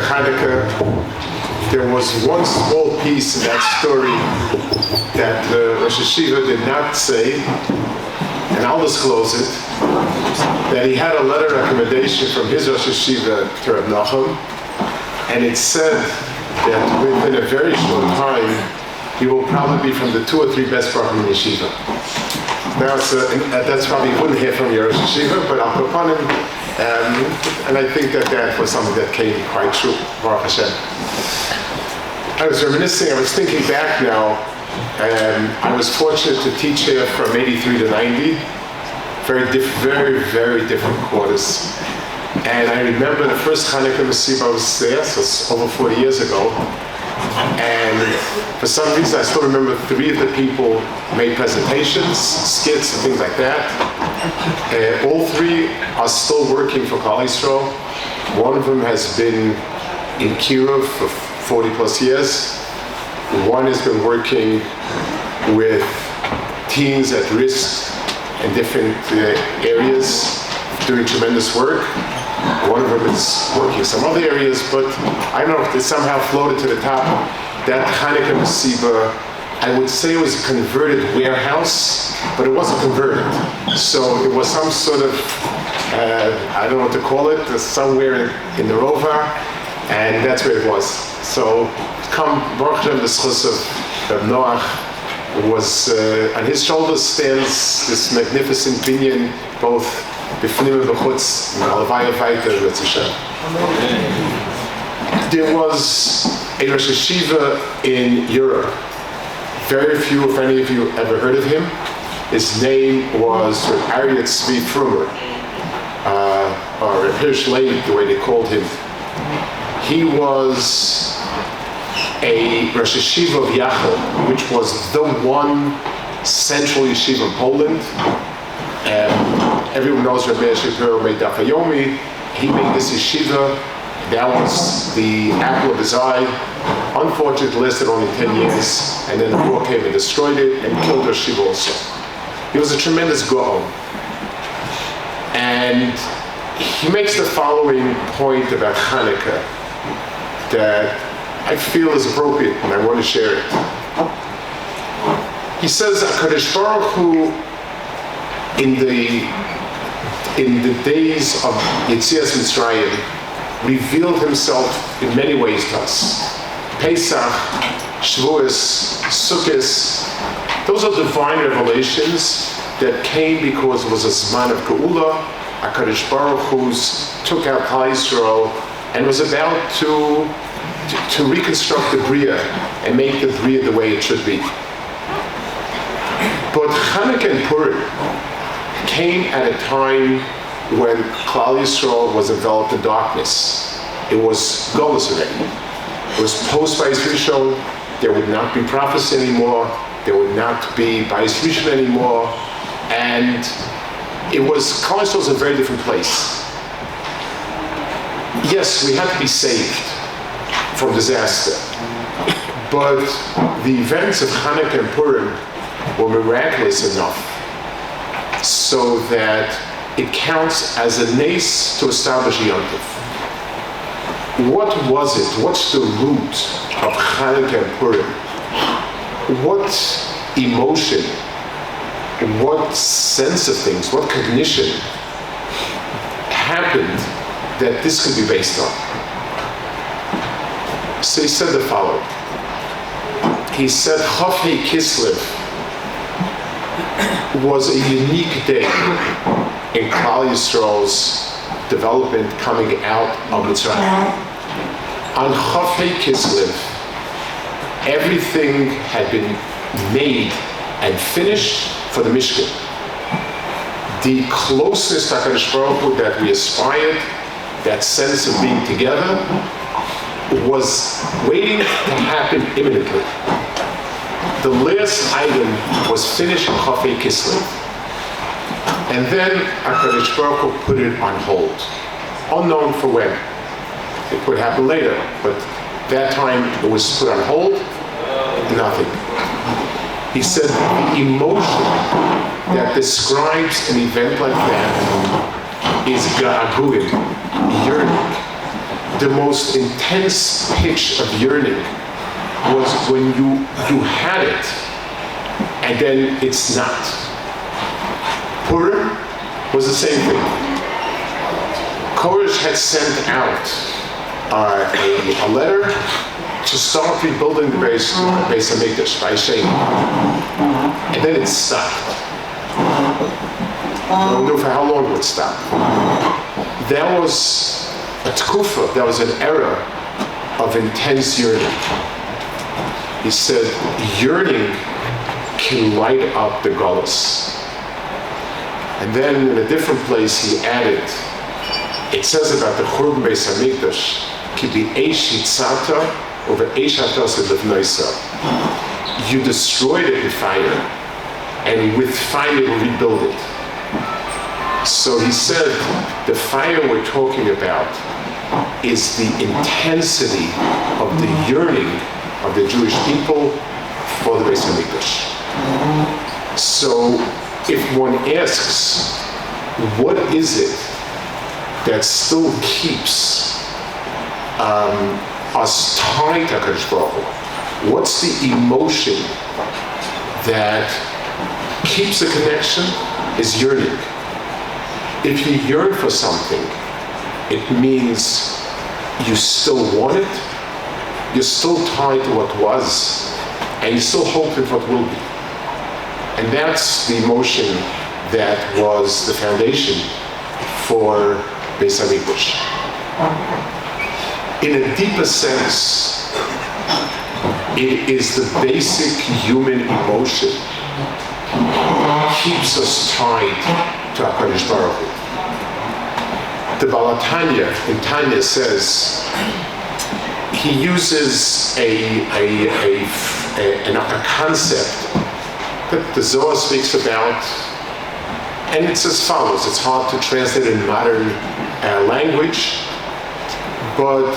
Hanukkah, there was one small piece in that story that Rosh Yeshiva did not say, and I'll disclose it, that he had a letter recommendation from his Rosh Yeshiva to Reb Nachum, and it said that within a very short time, he will probably be from the 2 or 3 best Brachim in Yeshiva. Now, that's probably you wouldn't hear from your Rosh Yeshiva, but I'll put upon him, and I think that was something that came quite true, Baruch Hashem. I was reminiscing, I was thinking back now, I was fortunate to teach here from 83 to 90, very, very different quarters. And I remember the first Hanukkah Masiba I was there, so it's over 40 years ago. And for some reason, I still remember 3 of the people made presentations, skits, and things like that. All 3 are still working for Klal Yisrael. One of them has been in Kirov for 40 plus years. One has been working with teens at risk in different areas, doing tremendous work. One of them is working in some other areas, but I don't know if they somehow floated to the top. That Hanukkah Masiba, I would say it was a converted warehouse, but it wasn't converted. So it was some sort of, I don't know what to call it, somewhere in the Rova, and that's where it was. So come Baruch Hashem, the schus of Noach was, on his shoulders stands this magnificent binyan, both b'fnim and b'chutz, and alavaya vayta B'etz Hashem. There was a Rosh Yeshiva in Europe. Very few, if any of you ever heard of him. His name was Aryeh Tzvi Frumer, or Hirsch Leib, the way they called him. He was a Rosh Yeshiva of Yachel, which was the one central yeshiva in Poland. Everyone knows Rabbi Shapiro made Daf Yomi. He made this yeshiva. That was the apple of his eye. Unfortunately, lasted only 10 years, and then the war came and destroyed it and killed the yeshiva also. He was a tremendous Gaon. And he makes the following point about Hanukkah that I feel is appropriate and I want to share it. He says, HaKadosh Baruch Hu, in the days of Yetzias Mitzrayim, revealed himself in many ways to us. Pesach, Shavuos, Sukkot, those are divine revelations that came because it was a Zman of Geula. HaKadosh Baruch Hu took out Klal Yisrael and was about to reconstruct the Bria and make the Bria the way it should be. But Hanukkah and Purim came at a time when Klal Yisrael was enveloped in darkness. It was Golus already. It was post-Bayis Rishon. There would not be prophecy anymore. There would not be Bayis Rishon anymore. And Klal Yisrael was a very different place. Yes, we had to be saved from disaster. But the events of Hanukkah and Purim were miraculous enough so that it counts as a nace to establish Yom Tov. What was it? What's the root of Hanukkah and Purim? What emotion, what sense of things, what cognition happened that this could be based on? So he said the following. He said, Chafei Kislev was a unique day in Klal Yisrael's development coming out of Mitzrayim. On Chafei Kislev, everything had been made and finished for the Mishkan. The closeness to HaKadosh Baruch Hu that we aspired, that sense of being together, was waiting to happen imminently. The last item was finished in Chafei Kislev. And then HaKadosh Baruch Hu put it on hold. Unknown for when. It could happen later, but that time it was put on hold, nothing. He said the emotion that describes an event like that is ga'aguim, yearning. the most intense pitch of yearning was when you had it, and then it's not. Purim was the same thing. Koresh had sent out a letter to start rebuilding the Beis Hamikdash by Aish, and then it stopped. I don't know for how long it would stop. That was a tkufa, that was an era of intense yearning. He said, yearning can light up the galus. And then in a different place he added, it says about the Churban Beis Hamikdash, ki Aish hitzata over Aish hatas levnoisa. You destroyed it with fire, and with fire you rebuild it. So he said, the fire we're talking about is the intensity of the yearning of the Jewish people for the Beis Hamikdash. So if one asks, what is it that still keeps us tied to HaKadosh Baruch Hu? What's the emotion that keeps the connection? Is yearning. If you yearn for something, it means you still want it, you're still tied to what was, and you're still hoping for what will be. And that's the emotion that was the foundation for Beis Hamikdash. In a deeper sense, it is the basic human emotion that keeps us tied to HaKadosh Baruch Hu. The Baal Tanya in Tanya says, he uses a concept that the Zohar speaks about, and it's as follows. It's hard to translate in modern language, but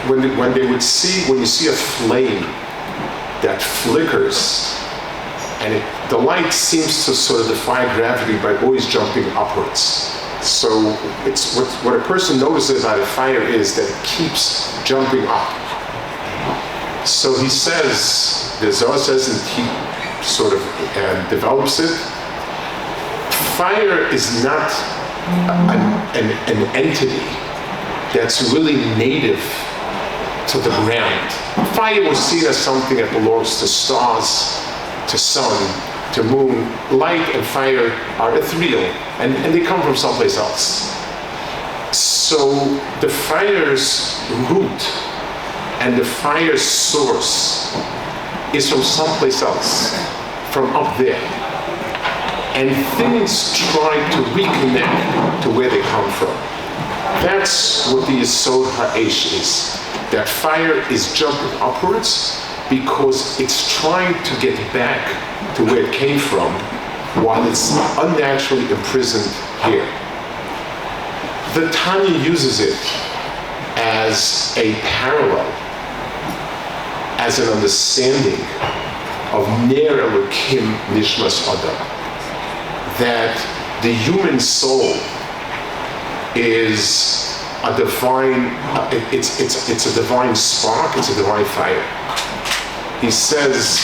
when you see a flame that flickers, and the light seems to sort of defy gravity by always jumping upwards. So it's what a person notices about a fire is that it keeps jumping up. So he says, the Zohar says, and he sort of develops it, fire is not an entity that's really native to the ground. Fire was seen as something that belongs to stars, to sun, to moon. Light and fire are ethereal, and they come from someplace else. So the fire's root and the fire's source is from someplace else, from up there. And things try to reconnect to where they come from. That's what the Yesod Aish is. That fire is jumping upwards because it's trying to get back to where it came from while it's unnaturally imprisoned here. The Tanya uses it as a parallel, as an understanding of Ner Elokim Nishmas Adam, that the human soul is a divine, it's a divine spark, it's a divine fire. He says,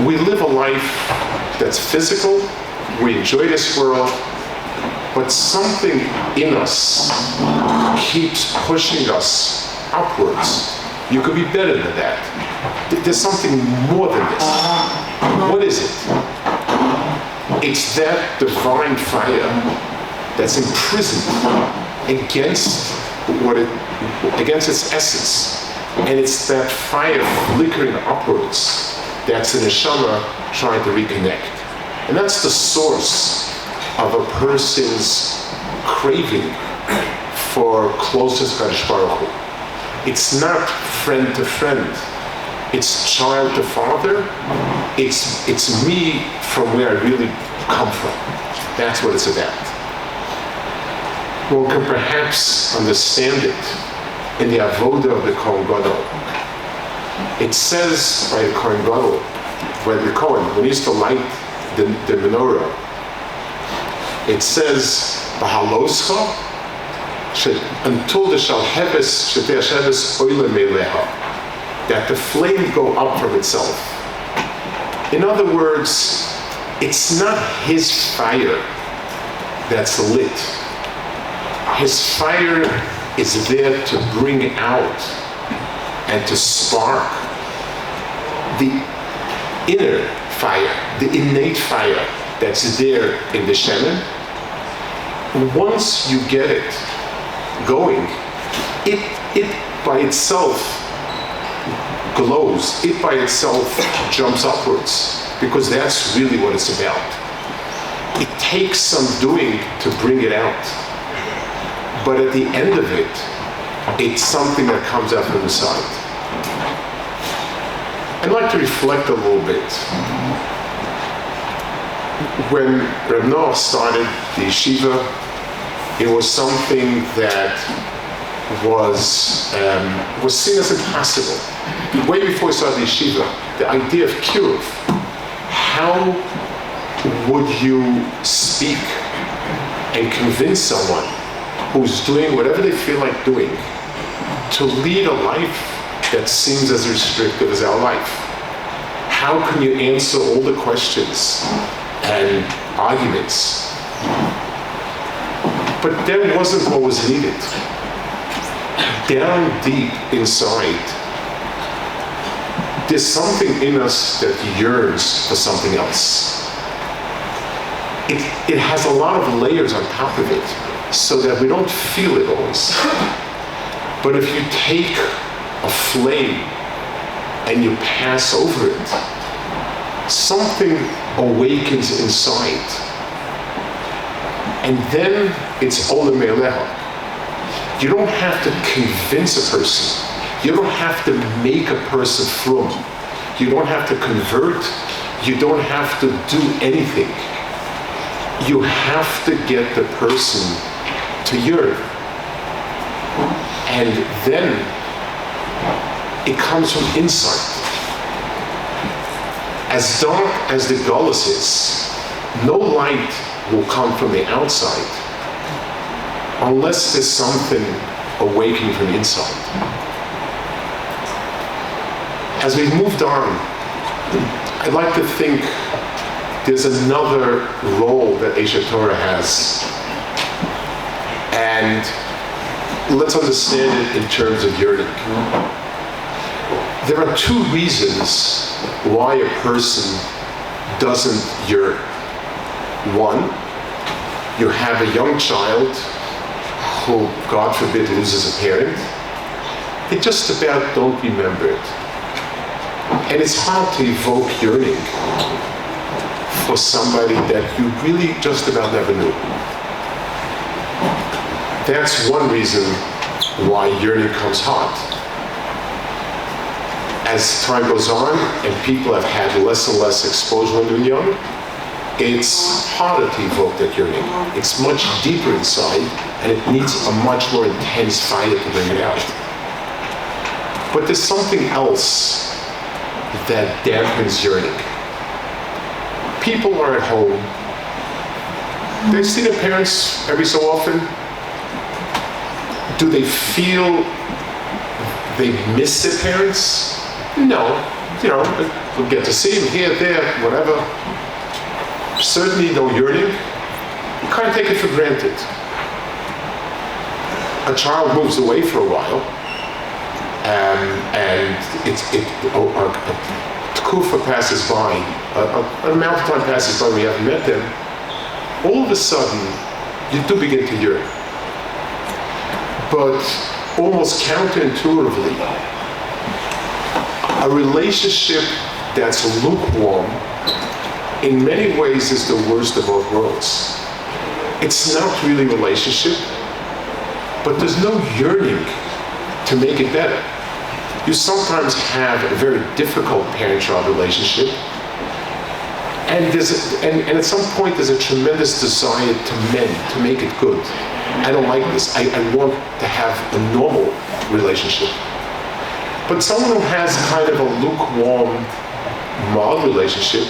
we live a life that's physical, we enjoy this world, but something in us keeps pushing us upwards. You could be better than that. There's something more than this. What is it? It's that divine fire that's imprisoned against its essence. And it's that fire flickering upwards that's the neshama trying to reconnect. And that's the source of a person's craving for closeness to Kadosh Baruch Hu. It's not friend to friend. It's child to father. It's me from where I really come from. That's what it's about. One can perhaps understand it in the avoda of the Kohen Gadol. It says by the Kohen Gadol, when he used to light the menorah, it says, "B'haloscha until the shalheves oile meleha, that the flame go up from itself. In other words, it's not his fire that's lit. His fire is there to bring out and to spark the inner fire, the innate fire that's there in the shemen. Once you get it going, it by itself glows, it by itself jumps upwards, because that's really what it's about. It takes some doing to bring it out, but at the end of it, it's something that comes out from inside. I'd like to reflect a little bit. When Reb Noach started the yeshiva, it was something that was seen as impossible. Way before he started the yeshiva, the idea of kiruv, how would you speak and convince someone who's doing whatever they feel like doing to lead a life that seems as restrictive as our life? How can you answer all the questions and arguments? But that wasn't what was needed. Down deep inside, there's something in us that yearns for something else. It has a lot of layers on top of it, so that we don't feel it always. But if you take a flame and you pass over it, something awakens inside. And then it's olam meleha. You don't have to convince a person. You don't have to make a person frum. You don't have to convert. You don't have to do anything. You have to get the person to yearn. And then it comes from inside. As dark as the gullus is, no light will come from the outside unless there's something awakening from inside. As we've moved on, I'd like to think there's another role that Aish has, and let's understand it in terms of yearning. There are two reasons why a person doesn't yearn. One, you have a young child who, God forbid, loses a parent. They just about don't remember it. And it's hard to evoke yearning for somebody that you really just about never knew. That's one reason why yearning comes hard. As time goes on and people have had less and less exposure when they're young, it's harder to evoke that yearning. It's much deeper inside, and it needs a much more intense fire to bring it out. But there's something else that dampens yearning. People are at home. They see their parents every so often. Do they feel they miss their parents? No. We'll get to see them here, there, whatever. Certainly no yearning. You kind of take it for granted. A child moves away for a while, and a tkufa passes by, an amount of time passes by when you haven't met them. All of a sudden, you do begin to yearn. But almost counterintuitively, a relationship that's lukewarm in many ways is the worst of both worlds. It's not really a relationship, but there's no yearning to make it better. You sometimes have a very difficult parent-child relationship, and at some point there's a tremendous desire to mend, to make it good. I don't like this. I want to have a normal relationship. But someone who has kind of a lukewarm, mild relationship,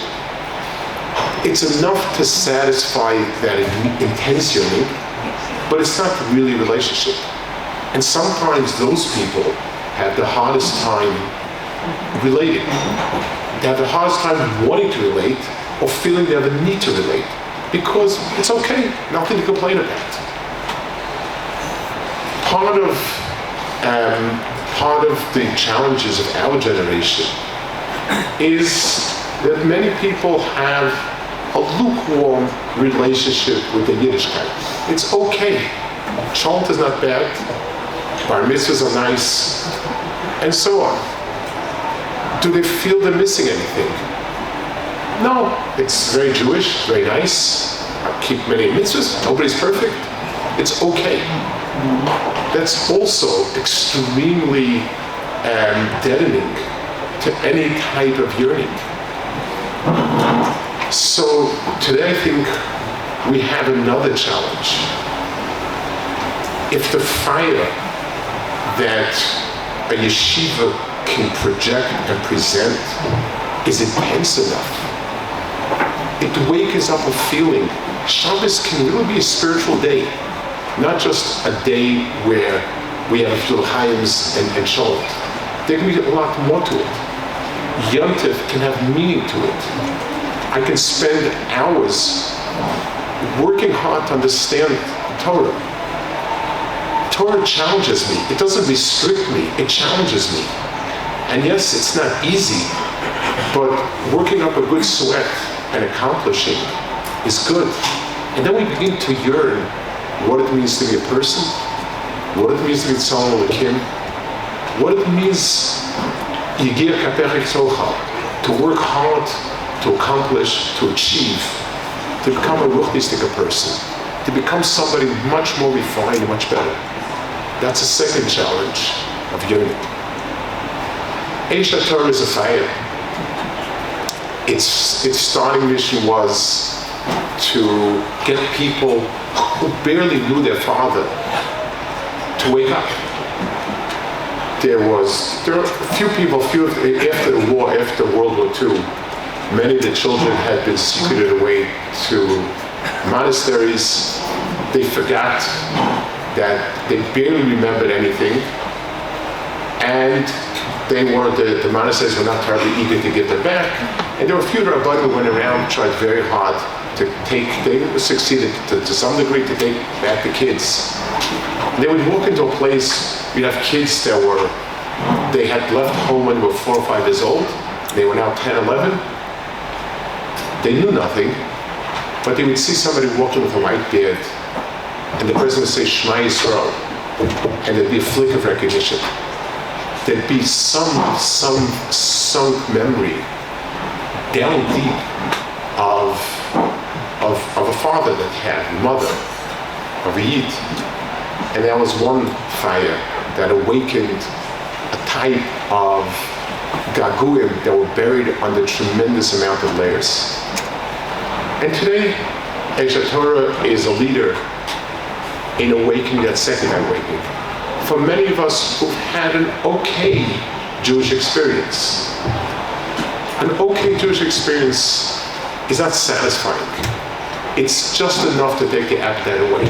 it's enough to satisfy that intense yearning, but it's not really a relationship. And sometimes those people have the hardest time relating. They have the hardest time wanting to relate or feeling they have a need to relate, because it's okay, nothing to complain about. Part of the challenges of our generation is that many people have a lukewarm relationship with the Yiddishkeit. It's okay. Shalom is not bad. Bar mitzvahs are nice, and so on. Do they feel they're missing anything? No. It's very Jewish, very nice. I keep many mitzvahs. Nobody's perfect. It's okay. That's also extremely deadening to any type of yearning. So today I think we have another challenge. If the fire that a yeshiva can project and present is intense enough, it wakens up a feeling. Shabbos can really be a spiritual day, not just a day where we have little chayim's and shalom. There can be a lot more to it. Yom Tov can have meaning to it. I can spend hours working hard to understand Torah. Torah challenges me. It doesn't restrict me, it challenges me. And yes, it's not easy, but working up a good sweat and accomplishing is good. And then we begin to yearn what it means to be a person, what it means to be Tzalel Elokim, what it means Yigir Kapech Tzolcha, to work hard, to accomplish, to achieve, to become a ruchnistic person, to become somebody much more refined, much better. That's a second challenge of yearning. Aish Torah is a fire. Its starting mission was to get people who barely knew their father to wake up. There are a few people, after the war, after World War II, many of the children had been secreted away to monasteries. They forgot that they barely remembered anything, and the monasteries were not terribly eager to give them back. And there were a few Rabbanim who went around, tried very hard they succeeded to some degree to take back the kids. And they would walk into a place, you'd have kids they had left home when they were 4 or 5 years old. They were now 10, 11. They knew nothing, but they would see somebody walking with a white beard, and the person would say, Shema Yisrael, and there'd be a flick of recognition. There'd be some sunk memory down deep of a father that had, mother, of a yid. And that was one fire that awakened a type of gaguim that were buried under tremendous amount of layers. And today, Aish Torah is a leader in awakening that second awakening. For many of us who've had an okay Jewish experience, an okay Jewish experience is not satisfying. It's just enough to take the appetite away.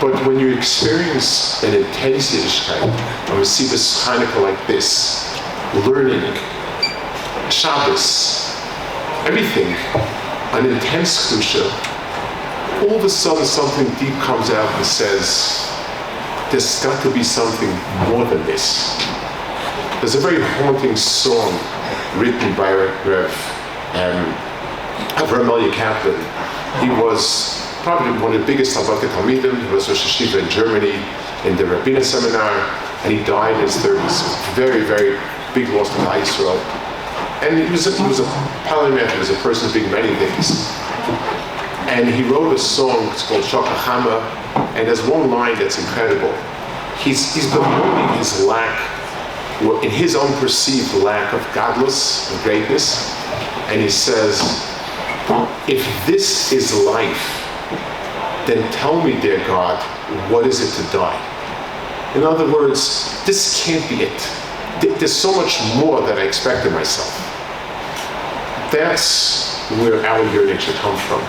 But when you experience an intense Yiddishkeit, when we see this Hanukkah like this, learning, Shabbos, everything, an intense Kedusha, all of a sudden something deep comes out and says, there's got to be something more than this. There's a very haunting song written by Rev. Aharon Kaplan. He was probably one of the biggest Talmudic Talmidim. He was Rosh Yeshiva in Germany in the Rabbis seminar, and he died in his 30s. Very, very big loss to Israel. And he was a polymath. He was a person doing many things. And he wrote a song, it's called Shokachama, and there's one line that's incredible. He's bemoaning his lack, in his own perceived lack of godless and greatness, and he says, if this is life, then tell me, dear God, what is it to die? In other words, this can't be it. There's so much more than I expect of myself. That's where our yearning should come from.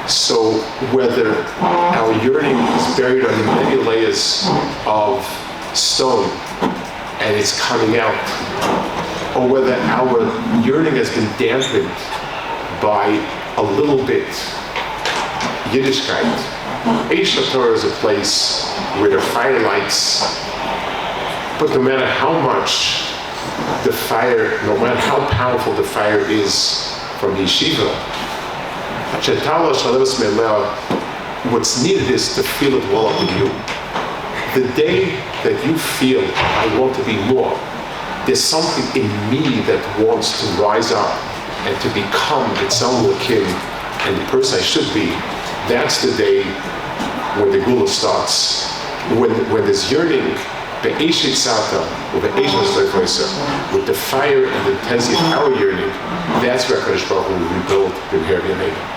So whether our yearning is buried under many layers of stone and it's coming out, or whether our yearning has been dampened by a little bit Yiddishkeit. Aish Torah is a place where the fire lights, but no matter how much the fire, no matter how powerful the fire is from Yeshiva, what's needed is to feel it well up in you. The day that you feel, I want to be more, there's something in me that wants to rise up and to become its own Lakim and the person I should be. That's the day when the Gula starts. When there's yearning, with the fire and the intensity of our yearning, that's where Kadosh Baruch Hu will rebuild the Yearning.